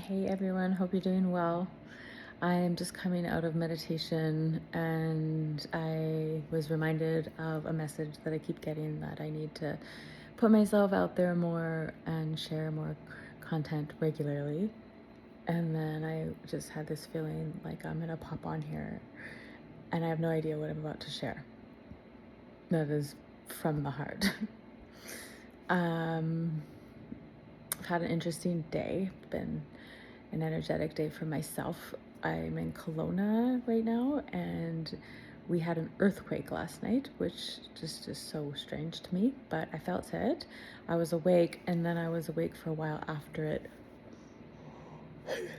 Hey everyone, hope you're doing well. I am just coming out of meditation and I was reminded of a message that I keep getting that I need to put myself out there more and share more content regularly. And then I just had this feeling like I'm gonna pop on here and I have no idea what I'm about to share. That is from the heart. I've had an interesting day, been an energetic day for myself. I'm in Kelowna right now, and we had an earthquake last night, which just is so strange to me, but I felt it. I was awake, and then I was awake for a while after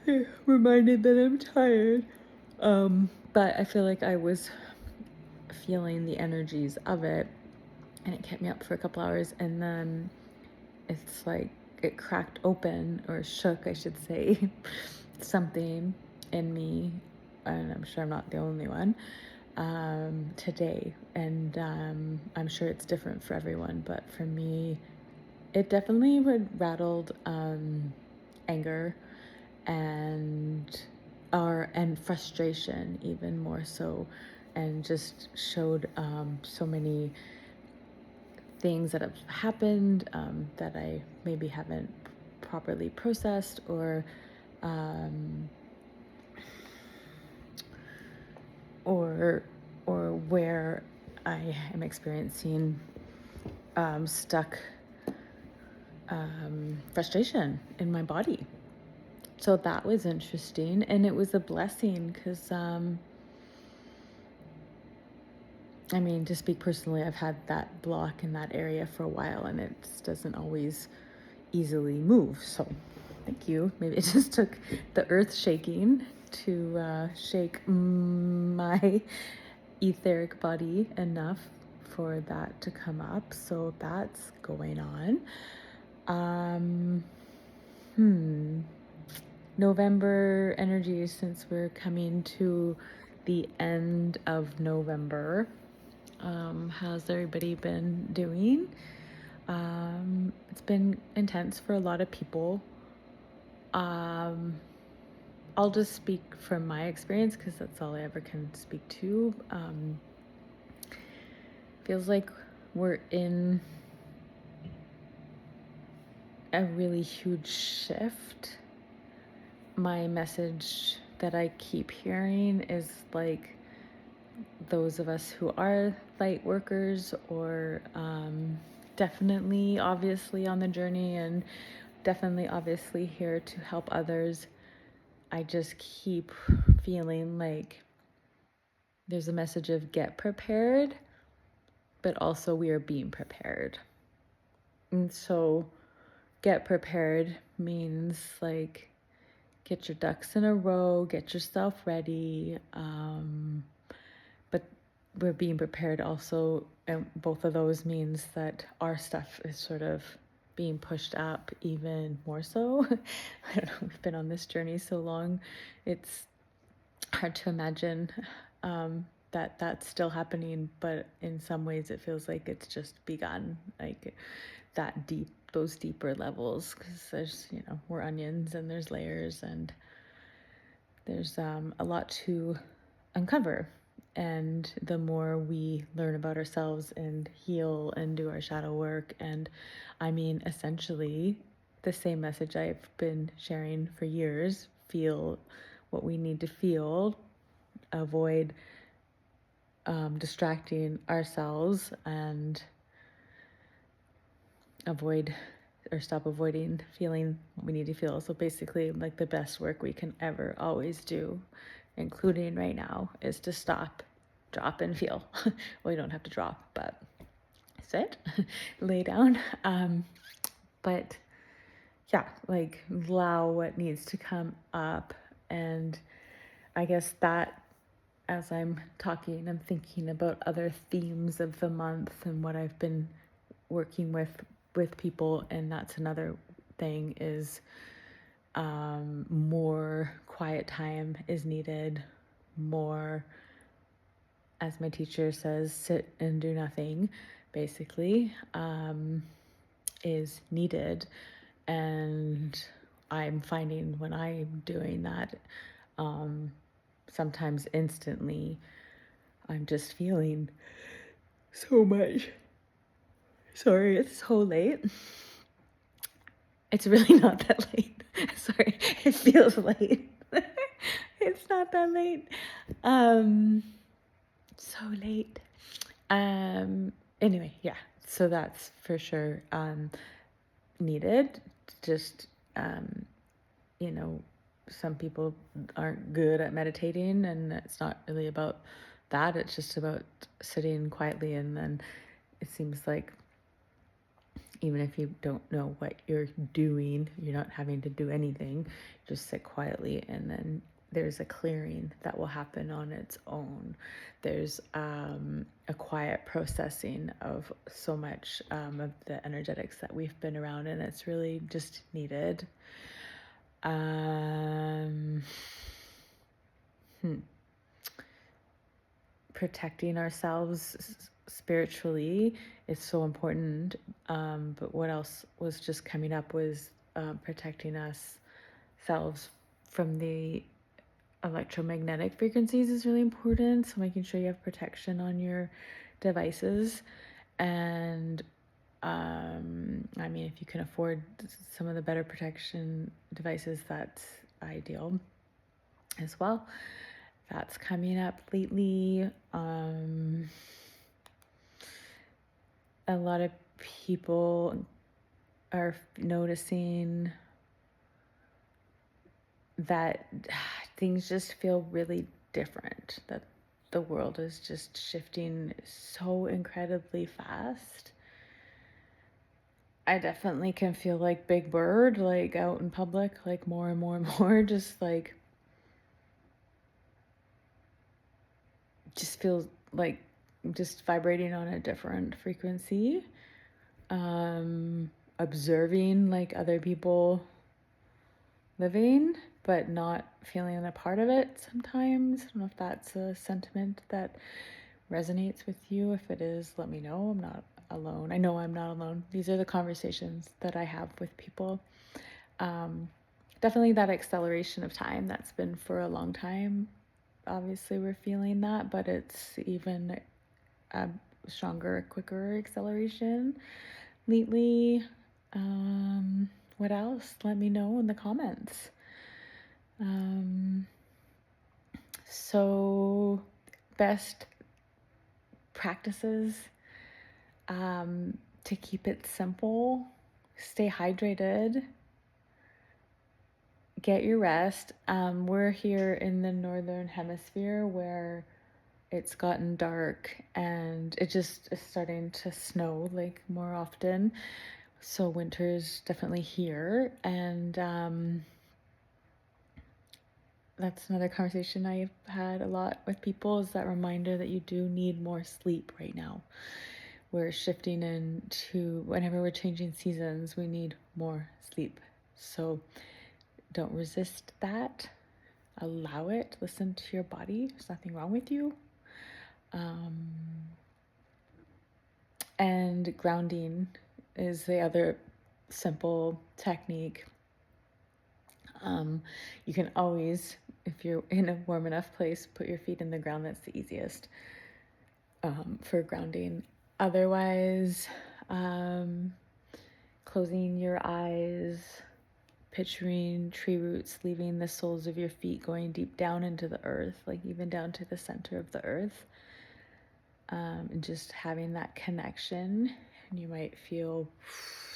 it. Reminded that I'm tired. But I feel like I was feeling the energies of it, and it kept me up for a couple hours, and then it's like it cracked open, or shook, I should say, something in me, and I'm sure I'm not the only one, today. And I'm sure it's different for everyone, but for me, it definitely rattled anger and and frustration even more so, and just showed so many things that have happened that I maybe haven't properly processed, um, or where I am experiencing stuck frustration in my body. So that was interesting, and it was a blessing because I mean, to speak personally, I've had that block in that area for a while, and it doesn't always easily move. So thank you. Maybe it just took the earth shaking to shake my etheric body enough for that to come up. So that's going on. Um, November energy, since we're coming to the end of November. How's everybody been doing? It's been intense for a lot of people. I'll just speak from my experience because that's all I ever can speak to. Feels like we're in a really huge shift. My message that I keep hearing is like those of us who are light workers, or definitely obviously on the journey, and definitely obviously here to help others. I just keep feeling like there's a message of get prepared, but also we are being prepared. And so get prepared means like get your ducks in a row, get yourself ready. But we're being prepared also, and both of those means that our stuff is sort of being pushed up even more so. I don't know, we've been on this journey so long, it's hard to imagine that that's still happening, but in some ways it feels like it's just begun, like that deep, those deeper levels, because there's, we're onions and there's layers and there's a lot to uncover. And the more we learn about ourselves and heal and do our shadow work, and I mean, essentially, the same message I've been sharing for years, feel what we need to feel, avoid distracting ourselves, and avoid or stop avoiding feeling what we need to feel. So basically, like the best work we can ever always do, including right now, is to stop, drop, and feel. Well, you don't have to drop, but sit, lay down. But yeah, like allow what needs to come up. And I guess that as I'm talking, I'm thinking about other themes of the month and what I've been working with people, and that's another thing is more quiet time is needed. More, as my teacher says, sit and do nothing, basically, is needed. And I'm finding when I'm doing that, sometimes instantly, I'm just feeling so much. Sorry, it's so late. It's really not that late. Sorry, it feels late. It's not that late. So late. Anyway, yeah. So that's for sure needed. Just you know, some people aren't good at meditating, and it's not really about that. It's just about sitting quietly, and then it seems like even if you don't know what you're doing, you're not having to do anything, just sit quietly, and then there's a clearing that will happen on its own. There's a quiet processing of so much of the energetics that we've been around, and it's really just needed. Protecting ourselves spiritually is so important. But what else was just coming up was protecting ourselves from the electromagnetic frequencies is really important. So making sure you have protection on your devices. And I mean, if you can afford some of the better protection devices, that's ideal as well. That's coming up lately. A lot of people are noticing that things just feel really different, that the world is just shifting so incredibly fast. I definitely can feel like Big Bird, like out in public, like more and more and more, just feels like just vibrating on a different frequency. Observing like other people living, but not feeling a part of it sometimes. I don't know if that's a sentiment that resonates with you. If it is, let me know. I'm not alone. I know I'm not alone. These are the conversations that I have with people. Definitely that acceleration of time that's been for a long time. Obviously, we're feeling that, but it's even a stronger, quicker acceleration lately. What else? Let me know in the comments. So best practices to keep it simple. Stay hydrated. Get your rest. We're here in the northern hemisphere where it's gotten dark and it just is starting to snow like more often. So winter's definitely here, and that's another conversation I've had a lot with people, is that reminder that you do need more sleep right now. We're shifting into, whenever we're changing seasons, we need more sleep. So don't resist that. Allow it. Listen to your body. There's nothing wrong with you. And grounding is the other simple technique. You can always, if you're in a warm enough place, put your feet in the ground. That's the easiest for grounding. Otherwise, closing your eyes, picturing tree roots leaving the soles of your feet, going deep down into the earth, like even down to the center of the earth. And just having that connection. And you might feel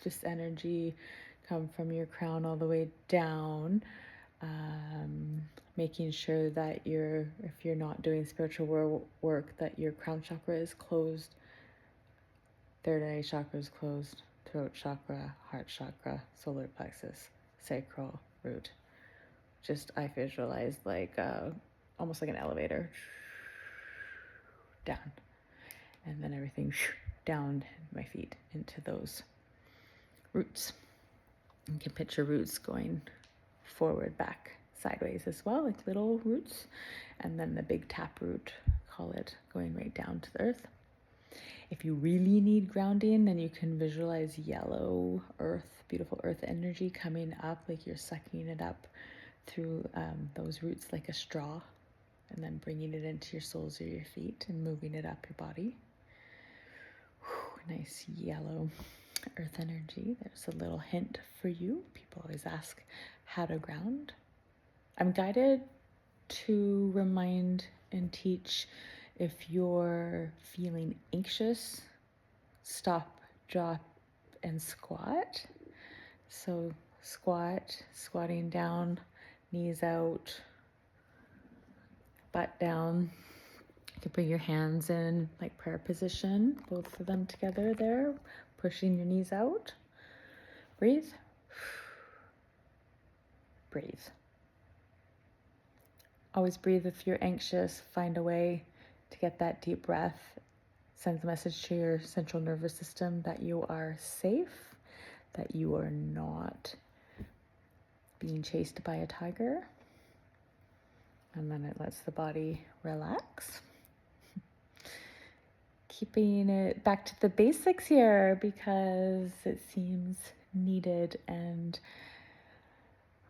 this energy come from your crown all the way down. Making sure that if you're not doing spiritual work, that your crown chakra is closed, third eye chakra is closed, throat chakra, heart chakra, solar plexus, sacral, root. Just I visualize like almost like an elevator down, and then everything down my feet into those roots. You can picture roots going forward, back, sideways as well, like little roots, and then the big tap root, call it, going right down to the earth. If you really need grounding, then you can visualize yellow earth, beautiful earth energy coming up, like you're sucking it up through those roots like a straw, and then bringing it into your soles of your feet and moving it up your body. Whew, nice yellow earth energy. There's a little hint for you. People always ask how to ground. I'm guided to remind and teach, if you're feeling anxious, stop, drop, and squat. So squatting down, knees out, butt down. You can bring your hands in like prayer position, both of them together there, pushing your knees out. Breathe. Breathe. Always breathe if you're anxious. Find a way to get that deep breath. Sends a message to your central nervous system that you are safe, that you are not being chased by a tiger. And then it lets the body relax. Keeping it back to the basics here because it seems needed, and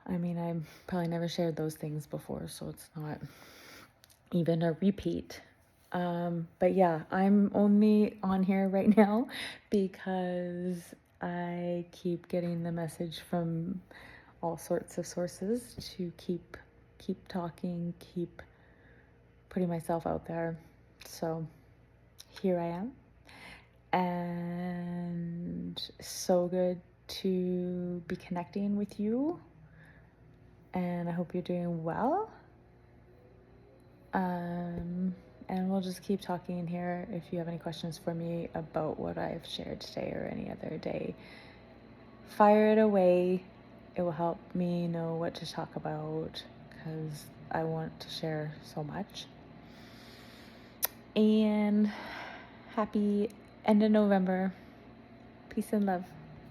I mean, I probably never shared those things before, so it's not even a repeat. But yeah, I'm only on here right now because I keep getting the message from all sorts of sources to keep talking, keep putting myself out there. So here I am, and so good to be connecting with you, and I hope you're doing well. And we'll just keep talking here. If you have any questions for me about what I've shared today or any other day, fire it away. It will help me know what to talk about because I want to share so much. And happy end of November. Peace and love.